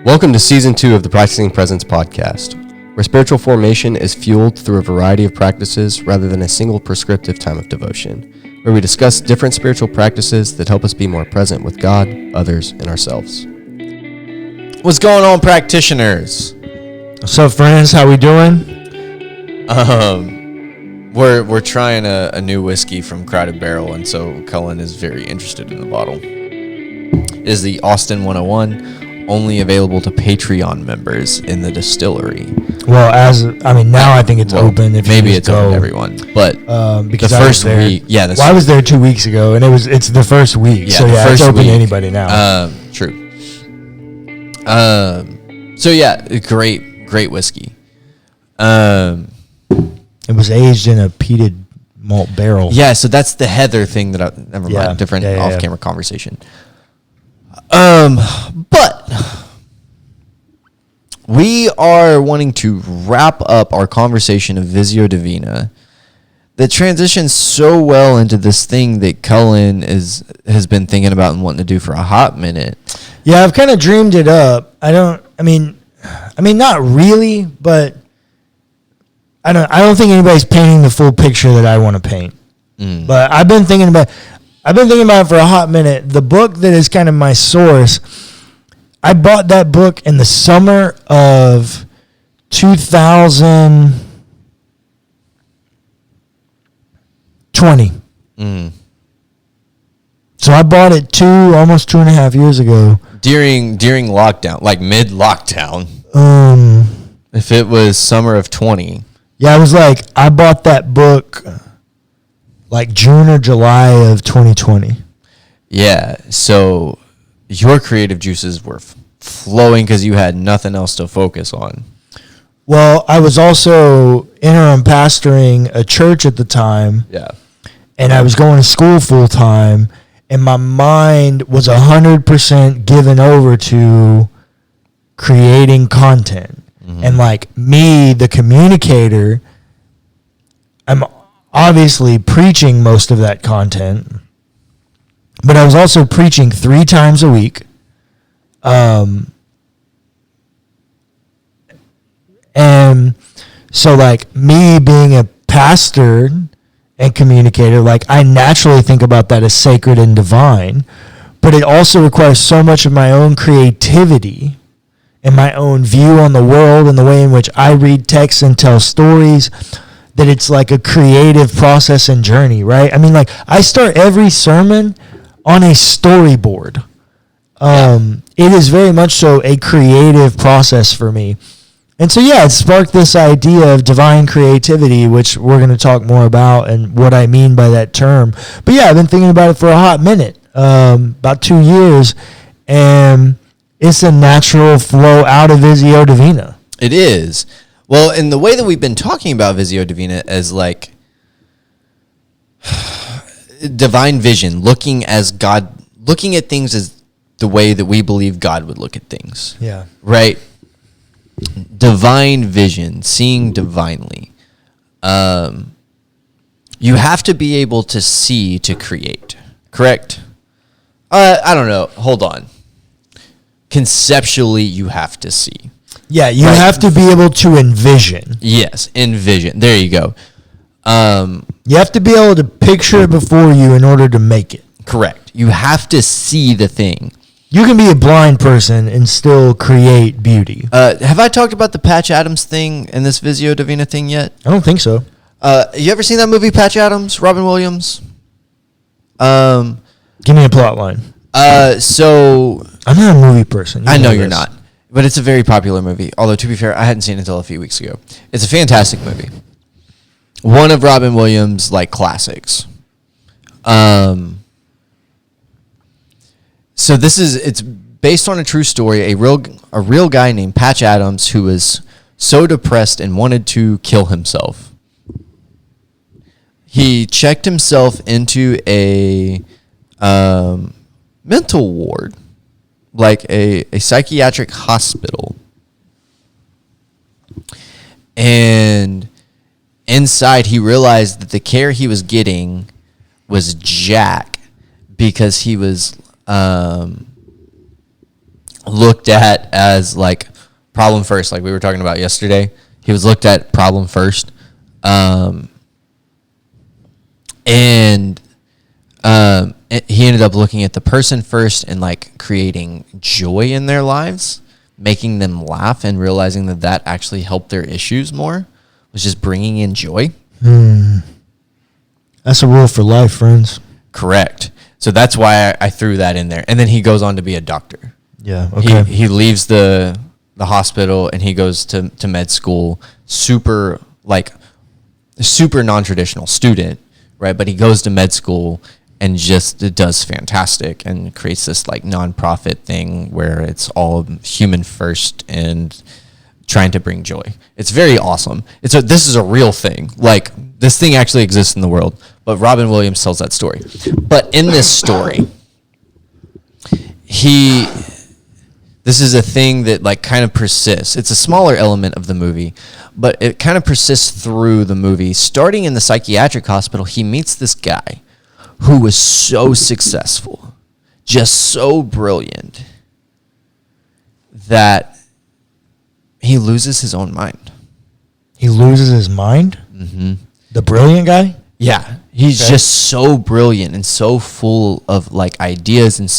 Welcome to Season 2 of the Practicing Presence podcast, where spiritual formation is fueled through a variety of practices rather than a single prescriptive time of devotion, where we discuss different spiritual practices that help us be more present with God, others, and ourselves. What's going on, practitioners? What's up, friends? How we doing? We're trying a new whiskey from Crowded Barrel, and so Cullen is very interested in the bottle. It is the Austin 101, only available to Patreon members in the distillery. Well, now I think it's open. If maybe you it's open to everyone, but because the first week, I was there 2 weeks ago, and it's the first week, it's open to anybody now. True. Great whiskey. It was aged in a peated malt barrel. Yeah, so that's the Heather thing never mind, different off-camera conversation. But we are wanting to wrap up our conversation of Visio Divina that transitions so well into this thing that Cullen has been thinking about and wanting to do for a hot minute. Yeah, I've kind of dreamed it up. I mean, not really, but I don't think anybody's painting the full picture that I want to paint. But I've been thinking about it for a hot minute. The book that is kind of my source, I bought that book in the summer of 2020. So I bought it almost 2.5 years ago. During lockdown, like mid-lockdown. If it was summer of 20. Yeah, it was like I bought that book like June or July of 2020. Yeah, so your creative juices were flowing because you had nothing else to focus on. Well, I was also interim pastoring a church at the time. Yeah. And I was going to school full time, and my mind was 100% given over to creating content. And like me, the communicator, I'm obviously preaching most of that content, but I was also preaching 3 times a week. And so like me being a pastor and communicator, like I naturally think about that as sacred and divine, but it also requires so much of my own creativity and my own view on the world and the way in which I read texts and tell stories, that it's like a creative process and journey, right? I mean, like I start every sermon on a storyboard. It is very much so a creative process for me. And so, it sparked this idea of divine creativity, which we're going to talk more about and what I mean by that term. But I've been thinking about it for a hot minute, about 2 years, and it's a natural flow out of Visio Divina. It is. Well, in the way that we've been talking about Visio Divina as like divine vision, looking at things as the way that we believe God would look at things. Yeah. Right? Divine vision, seeing divinely. You have to be able to see to create, correct? I don't know. Hold on. Conceptually, you have to see. Yeah, you have to be able to envision. Yes, envision. There you go. You have to be able to picture it before you in order to make it. Correct. You have to see the thing. You can be a blind person and still create beauty. Have I talked about the Patch Adams thing and this Visio Divina thing yet? I don't think so. You ever seen that movie, Patch Adams, Robin Williams? Give me a plot line. So I'm not a movie person. I know you're not, but it's a very popular movie. Although, to be fair, I hadn't seen it until a few weeks ago. It's a fantastic movie. One of Robin Williams' like classics. So it's based on a true story. A real guy named Patch Adams who was so depressed and wanted to kill himself. He checked himself into a mental ward, like a psychiatric hospital. And inside he realized that the care he was getting was jack because he was looked at as like problem first, like we were talking about yesterday. He was looked at problem first. And he ended up looking at the person first and like creating joy in their lives, making them laugh, and realizing that that actually helped their issues more, was just bringing in joy. That's a rule for life, friends. Correct. So that's why I threw that in there. And then he goes on to be a doctor. Yeah. Okay. He leaves the hospital and he goes to med school. Super non-traditional student, right? But he goes to med school and just does fantastic and creates this like nonprofit thing where it's all human first and trying to bring joy. It's very awesome. This is a real thing. Like, this thing actually exists in the world, but Robin Williams tells that story. But in this story, this is a thing that like kind of persists. It's a smaller element of the movie, but it kind of persists through the movie. Starting in the psychiatric hospital, he meets this guy who was so successful, just so brilliant, that he loses his own mind. He loses his mind? Mm-hmm. The brilliant guy? Yeah. He's just so brilliant and so full of like ideas and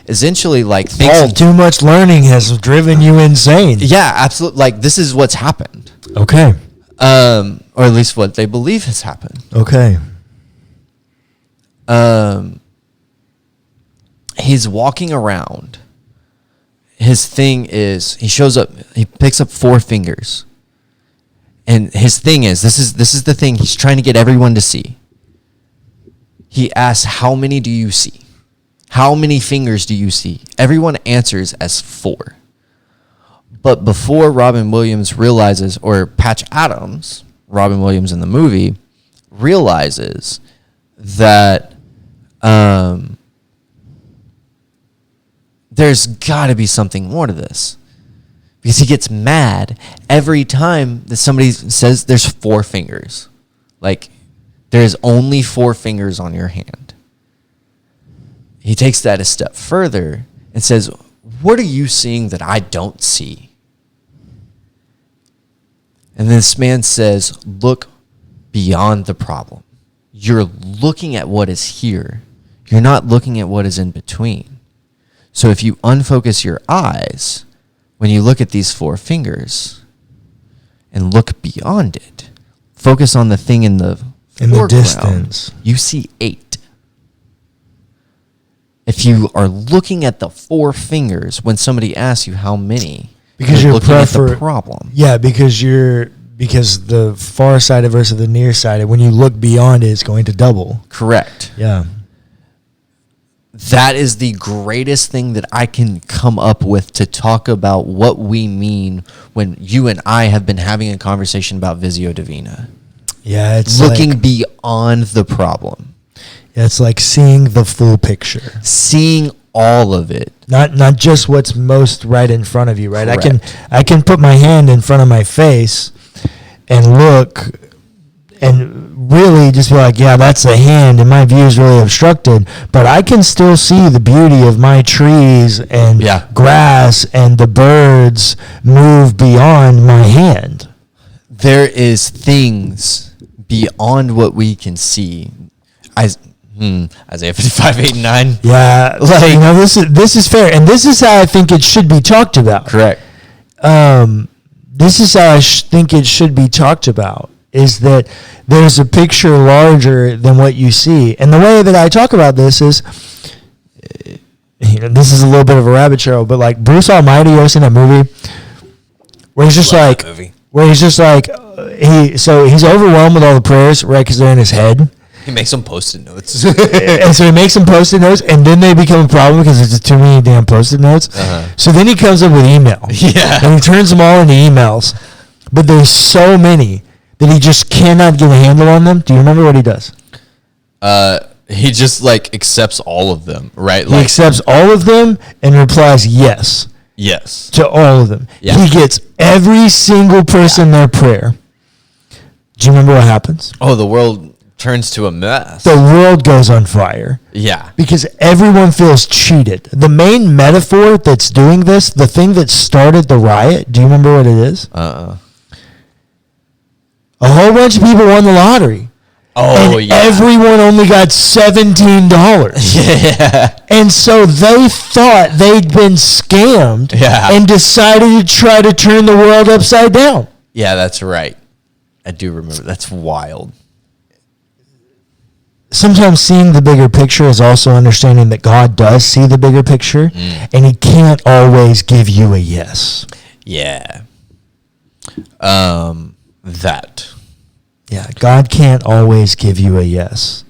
essentially like thinks too much learning has driven you insane. Yeah, absolutely. Like, this is what's happened. Okay. Or at least what they believe has happened. Okay. He's walking around. His thing is, he shows up, he picks up 4 fingers. And his thing is, this is the thing he's trying to get everyone to see. He asks, how many do you see? How many fingers do you see? Everyone answers as 4. But before Robin Williams realizes, or Patch Adams, Robin Williams in the movie, realizes that there's got to be something more to this. Because he gets mad every time that somebody says there's 4 fingers. Like, there's only 4 fingers on your hand. He takes that a step further and says, what are you seeing that I don't see? And this man says, look beyond the problem. You're looking at what is here. You're not looking at what is in between. So if you unfocus your eyes, when you look at these 4 fingers and look beyond it, focus on the thing in the distance, you see 8. If you are looking at the 4 fingers when somebody asks you how many, because you're looking at the problem. Yeah, because the far sighted versus the nearsighted, when you look beyond it, it's going to double. Correct. Yeah. That is the greatest thing that I can come up with to talk about what we mean when you and I have been having a conversation about Visio Divina. Yeah, it's looking beyond the problem. Yeah, it's like seeing the full picture. Seeing all of it. Not just what's most right in front of you, right? Correct. I can put my hand in front of my face and look and really just be like, yeah, that's a hand, and my view is really obstructed, but I can still see the beauty of my trees and grass and the birds move beyond my hand. There is things beyond what we can see. Isaiah 55, 8, and 9. Yeah, this is fair, and this is how I think it should be talked about. Correct. This is how I think it should be talked about, is that there's a picture larger than what you see. And the way that I talk about this is, this is a little bit of a rabbit trail, but like Bruce Almighty, you ever seen that movie? Where he's just he's overwhelmed with all the prayers, right, because they're in his head. He makes them Post-it notes. And so he makes them Post-it notes, and then they become a problem because there's just too many damn Post-it notes. Uh-huh. So then he comes up with email. Yeah. And he turns them all into emails. But there's so many that he just cannot get a handle on them. Do you remember what he does? He just like accepts all of them, right? He accepts all of them and replies yes. Yes. To all of them. Yeah. He gets every single person their prayer. Do you remember what happens? Oh, the world turns to a mess. The world goes on fire. Yeah. Because everyone feels cheated. The main metaphor that's doing this, the thing that started the riot, do you remember what it is? A whole bunch of people won the lottery. Oh, and everyone only got $17. Yeah. And so they thought they'd been scammed and decided to try to turn the world upside down. Yeah, that's right. I do remember. That's wild. Sometimes seeing the bigger picture is also understanding that God does see the bigger picture, and he can't always give you a yes. Yeah. That. Yeah, God can't always give you a yes.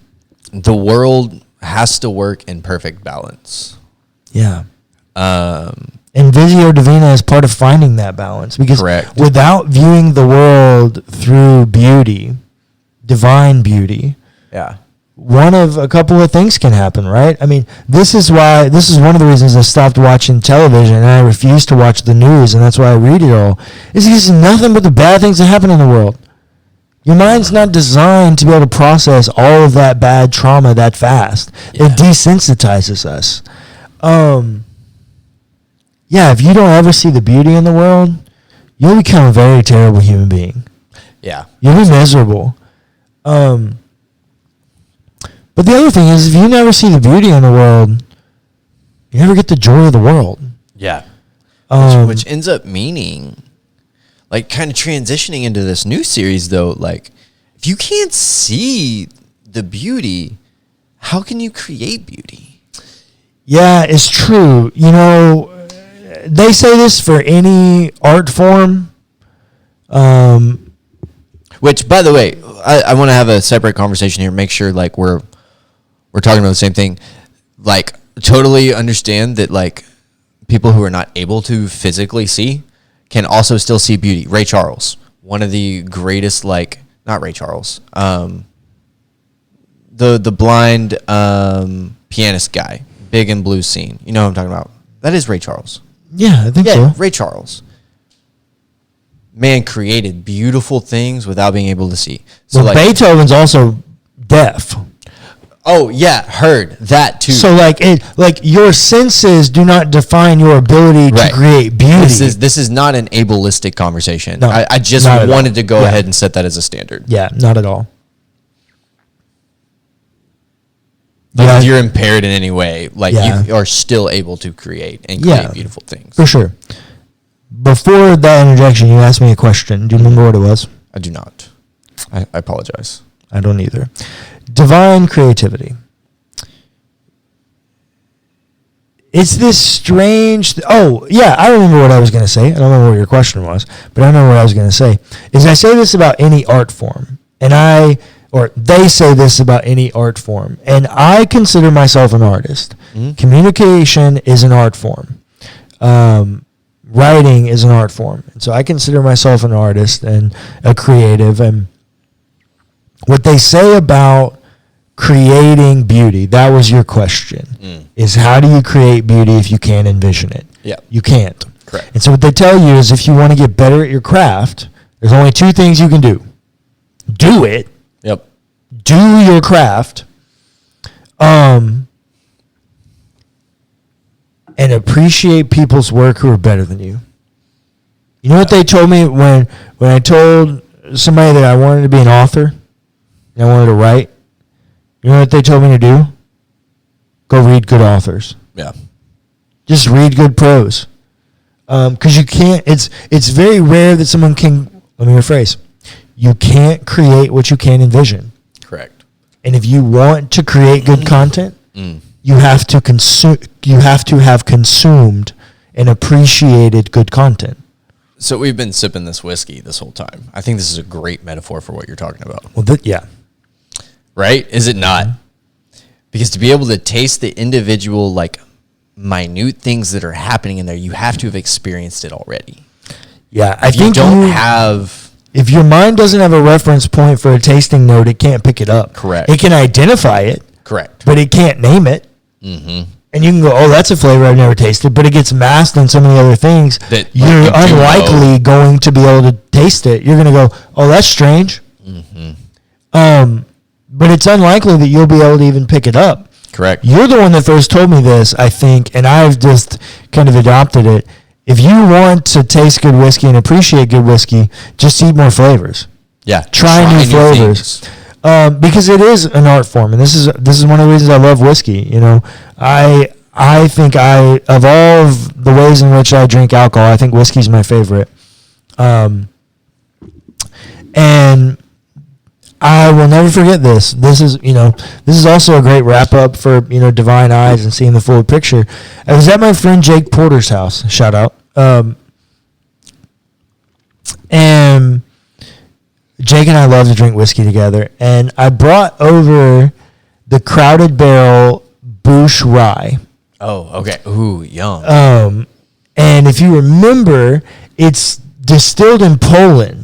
The world has to work in perfect balance. Yeah. And Visio Divina is part of finding that balance, because without viewing the world through beauty, divine beauty, one of a couple of things can happen, right? I mean, this is one of the reasons I stopped watching television and I refuse to watch the news, and that's why I read it all, is because nothing but the bad things that happen in the world. Your mind's not designed to be able to process all of that bad trauma that fast. It desensitizes us. If you don't ever see the beauty in the world, you'll become a very terrible human being. Yeah. You'll be miserable. But the other thing is, if you never see the beauty in the world, you never get the joy of the world. Yeah. Which ends up meaning, like, kind of transitioning into this new series, though, like, if you can't see the beauty, how can you create beauty? Yeah, it's true. You know, they say this for any art form. Which, by the way, I want to have a separate conversation here. Make sure, like, we're talking about the same thing. Like, totally understand that, like, people who are not able to physically see can also still see beauty. Ray Charles, one of the greatest, like, not Ray Charles, the blind pianist guy, big and blue scene. You know what I'm talking about? That is Ray Charles. Yeah, I think so. Ray Charles. Man created beautiful things without being able to see. So, well, like, Beethoven's also deaf. Oh yeah, heard that too. So like your senses do not define your ability to create beauty. This is not an ableistic conversation. No, I just wanted to go ahead and set that as a standard. Yeah, not at all. Like, if you're impaired in any way, like, you are still able to create and create beautiful things. For sure. Before that interjection, you asked me a question. Do you remember what it was? I do not. I apologize. I don't either. Divine creativity. It's this strange... I remember what I was going to say. I don't remember what your question was, but I remember what I was going to say. Is I say this about any art form, or they say this about any art form, and I consider myself an artist. Mm-hmm. Communication is an art form. Writing is an art form. And so I consider myself an artist and a creative. And what they say about creating beauty, that was your question, is how do you create beauty if you can't envision it? Yeah. You can't. Correct. And so what they tell you is, if you want to get better at your craft, there's only two things you can do. Do it. Yep. Do your craft. And appreciate people's work who are better than you. You know what they told me when I told somebody that I wanted to be an author and I wanted to write? You know what they told me to do? Go read good authors. Yeah. Just read good prose. Because you can't, it's very rare that someone can, let me rephrase, you can't create what you can't envision. Correct. And if you want to create good content, you have to consume. You have to have consumed and appreciated good content. So we've been sipping this whiskey this whole time. I think this is a great metaphor for what you're talking about. Well, right? Is it not? Because to be able to taste the individual, like, minute things that are happening in there, you have to have experienced it already. Yeah, if your mind doesn't have a reference point for a tasting note, it can't pick it up. Correct. It can identify it. Correct. But it can't name it. Mm-hmm. And you can go, oh, that's a flavor I've never tasted, but it gets masked in so many other things. That you're unlikely going to be able to taste it. You're going to go, oh, that's strange. Mm-hmm. but it's unlikely that you'll be able to even pick it up. Correct. You're the one that first told me this, I think, and I've just kind of adopted it. If you want to taste good whiskey and appreciate good whiskey, just eat more flavors. Yeah. Try new flavors. Because it is an art form, and this is one of the reasons I love whiskey. You know, I think of all of the ways in which I drink alcohol, I think whiskey's my favorite. And I will never forget this. This is also a great wrap up for, Divine Eyes and seeing the full picture. I was at my friend Jake Porter's house. Shout out. And Jake and I love to drink whiskey together. And I brought over the Crowded Barrel Bouche Rye. Oh, okay. Ooh, yum. And if you remember, it's distilled in Poland.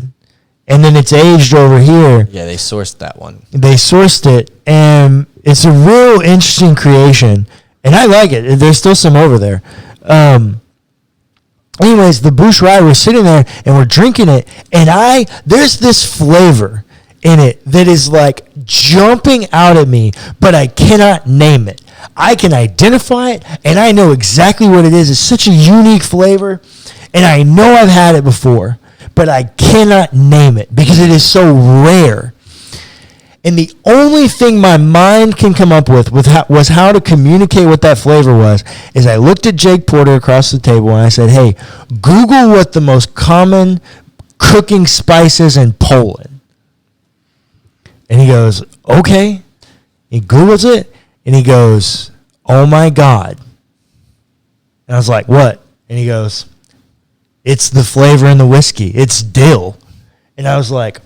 And then it's aged over here. Yeah, they sourced that one. They sourced it, and it's a real interesting creation. And I like it. There's still some over there. Anyways, the Bouche Rye, we're sitting there, and we're drinking it, and there's this flavor in it that is like jumping out at me, but I cannot name it. I can identify it, and I know exactly what it is. It's such a unique flavor, and I know I've had it before, but I cannot name it because it is so rare. And the only thing my mind can come up with was how to communicate what that flavor was, is I looked at Jake Porter across the table and I said, hey, Google what the most common cooking spice is in Poland. And he goes, okay. He Googles it and he goes, oh my God. And I was like, what? And he goes, it's the flavor in the whiskey. It's dill. And I was like,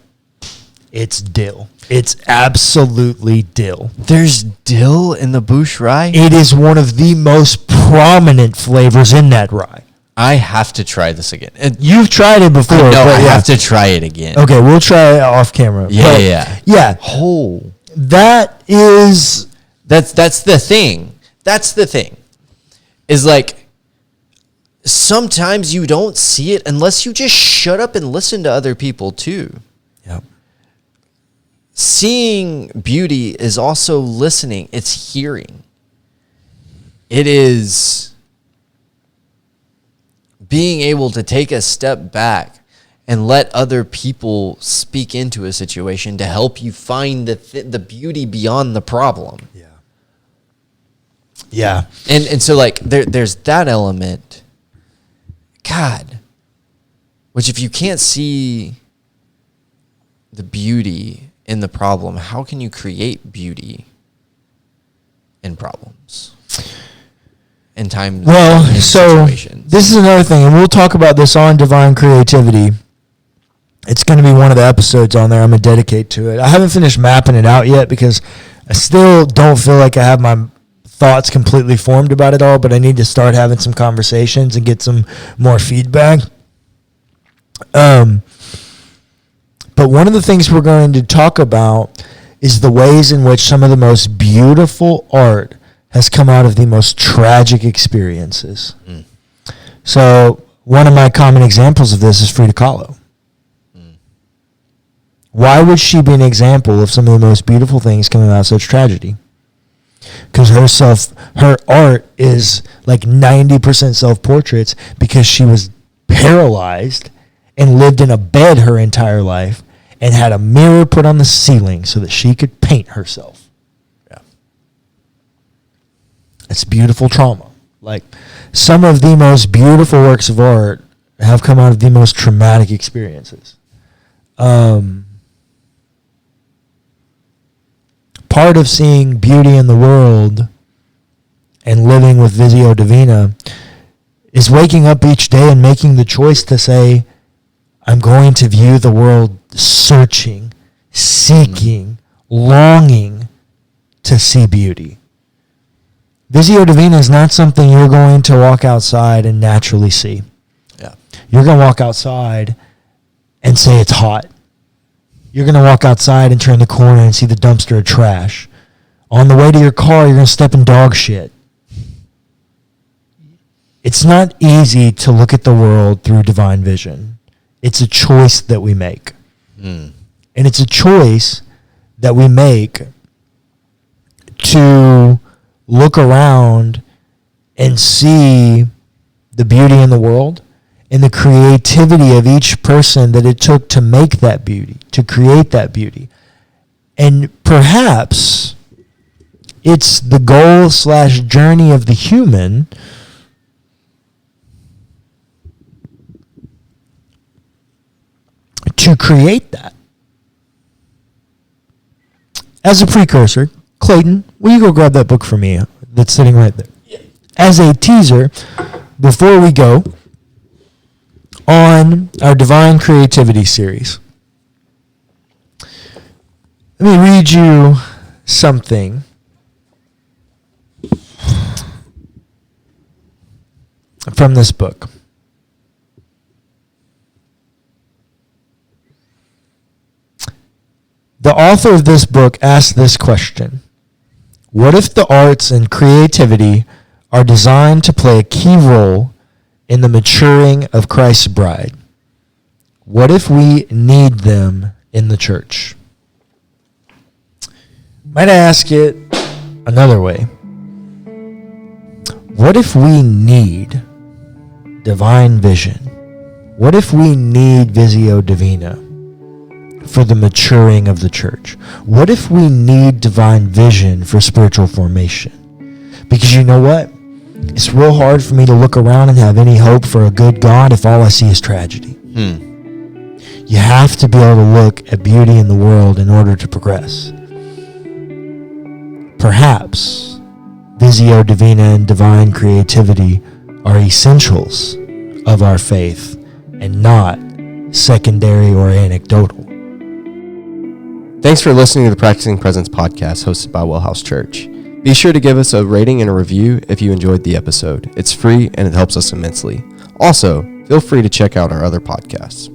it's dill. It's absolutely dill. There's dill in the Bouche Rye? It is one of the most prominent flavors in that rye. I have to try this again. You've tried it before. No, I have to try it again. Okay, we'll try it off camera. Yeah. Oh, that's the thing. That's the thing. Is like, sometimes you don't see it unless you just shut up and listen to other people too. Yep. Seeing beauty is also listening. It's hearing. It is being able to take a step back and let other people speak into a situation to help you find the beauty beyond the problem. Yeah. And so like there's that element. God, which if you can't see the beauty in the problem, how can you create beauty in problems? In times, well, in so situations. This is another thing, and we'll talk about this on Divine Creativity. It's going to be one of the episodes on there I'm going to dedicate to it. I haven't finished mapping it out yet because I still don't feel like I have my thoughts completely formed about it all, but I need to start having some conversations and get some more feedback. But one of the things we're going to talk about is the ways in which some of the most beautiful art has come out of the most tragic experiences. So one of my common examples of this is Frida Kahlo. Why would she be an example of some of the most beautiful things coming out of such tragedy? Because her art is like 90% self-portraits because she was paralyzed and lived in a bed her entire life and had a mirror put on the ceiling so that she could paint herself. Yeah. It's beautiful trauma. Like, some of the most beautiful works of art have come out of the most traumatic experiences. Part of seeing beauty in the world and living with Visio Divina is waking up each day and making the choice to say, I'm going to view the world searching, seeking, longing to see beauty. Visio Divina is not something you're going to walk outside and naturally see. Yeah. You're going to walk outside and say it's hot. You're going to walk outside and turn the corner and see the dumpster of trash. On the way to your car, you're going to step in dog shit. It's not easy to look at the world through divine vision. It's a choice that we make. And it's a choice that we make to look around and see the beauty in the world and the creativity of each person that it took to make that beauty, to create that beauty. And perhaps it's the goal/journey of the human to create that. As a precursor, Clayton, will you go grab that book for me that's sitting right there? Yeah. As a teaser, before we go on our Divine Creativity series, let me read you something from this book. The author of this book asked this question: what if the arts and creativity are designed to play a key role in the maturing of Christ's bride? What if we need them in the church? Might I ask it another way? What if we need divine vision? What if we need Visio Divina for the maturing of the church? What if we need divine vision for spiritual formation? Because you know what? It's real hard for me to look around and have any hope for a good God if all I see is tragedy. You have to be able to look at beauty in the world in order to progress. Perhaps Visio Divina and divine creativity are essentials of our faith and not secondary or anecdotal. Thanks for listening to the Practicing Presence podcast hosted by WellHouse Church. Be sure to give us a rating and a review if you enjoyed the episode. It's free and it helps us immensely. Also, feel free to check out our other podcasts.